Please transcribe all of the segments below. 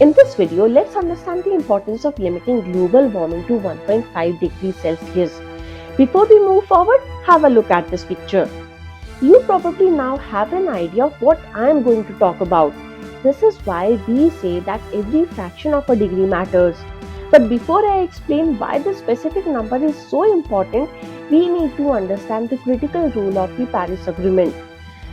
In this video, let's understand the importance of limiting global warming to 1.5 degrees Celsius. Before we move forward, have a look at this picture. You probably now have an idea of what I am going to talk about. This is why we say that every fraction of a degree matters. But before I explain why this specific number is so important, we need to understand the critical role of the Paris Agreement.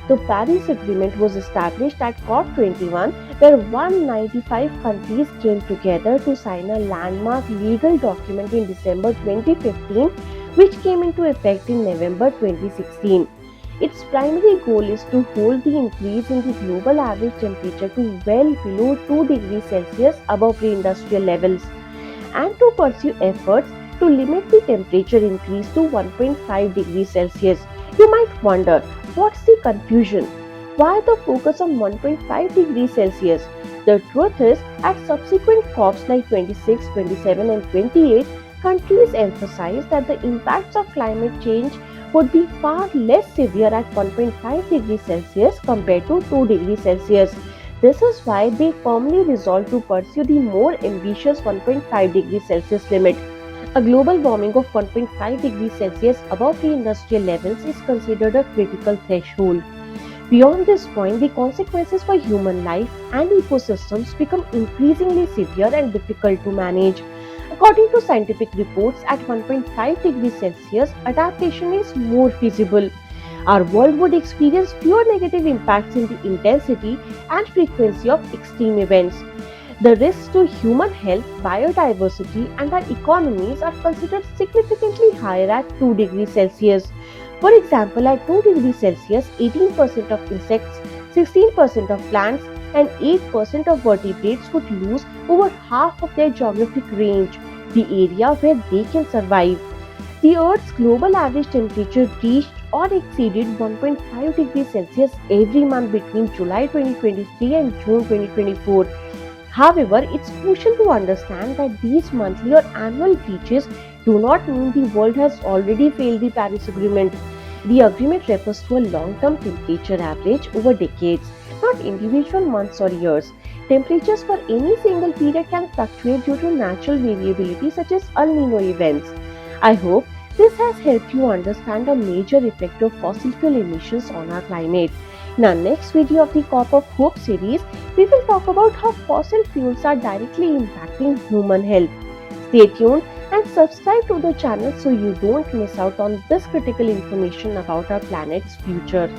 The Paris Agreement was established at COP21, where 195 countries came together to sign a landmark legal document in December 2015, which came into effect in November 2016. Its primary goal is to hold the increase in the global average temperature to well below 2 degrees Celsius above pre-industrial levels, and to pursue efforts to limit the temperature increase to 1.5 degrees Celsius. You might wonder, what's the confusion? Why the focus on 1.5 degrees Celsius? The truth is, at subsequent COPs like 26, 27 and 28, countries emphasized that the impacts of climate change would be far less severe at 1.5 degrees Celsius compared to 2 degrees Celsius. This is why they firmly resolved to pursue the more ambitious 1.5 degrees Celsius limit. A global warming of 1.5 degrees Celsius above pre-industrial levels is considered a critical threshold. Beyond this point, the consequences for human life and ecosystems become increasingly severe and difficult to manage. According to scientific reports, at 1.5 degrees Celsius, adaptation is more feasible. Our world would experience fewer negative impacts in the intensity and frequency of extreme events. The risks to human health, biodiversity, and our economies are considered significantly higher at 2 degrees Celsius. For example, at 2 degrees Celsius, 18% of insects, 16% of plants, and 8% of vertebrates would lose over half of their geographic range, the area where they can survive. The Earth's global average temperature reached or exceeded 1.5 degrees Celsius every month between July 2023 and June 2024. However, it's crucial to understand that these monthly or annual breaches do not mean the world has already failed the Paris Agreement. The agreement refers to a long-term temperature average over decades, not individual months or years. Temperatures for any single period can fluctuate due to natural variability such as El Nino events. I hope this has helped you understand a major effect of fossil fuel emissions on our climate. In our next video of the COP of Hope series, we will talk about how fossil fuels are directly impacting human health. Stay tuned and subscribe to the channel so you don't miss out on this critical information about our planet's future.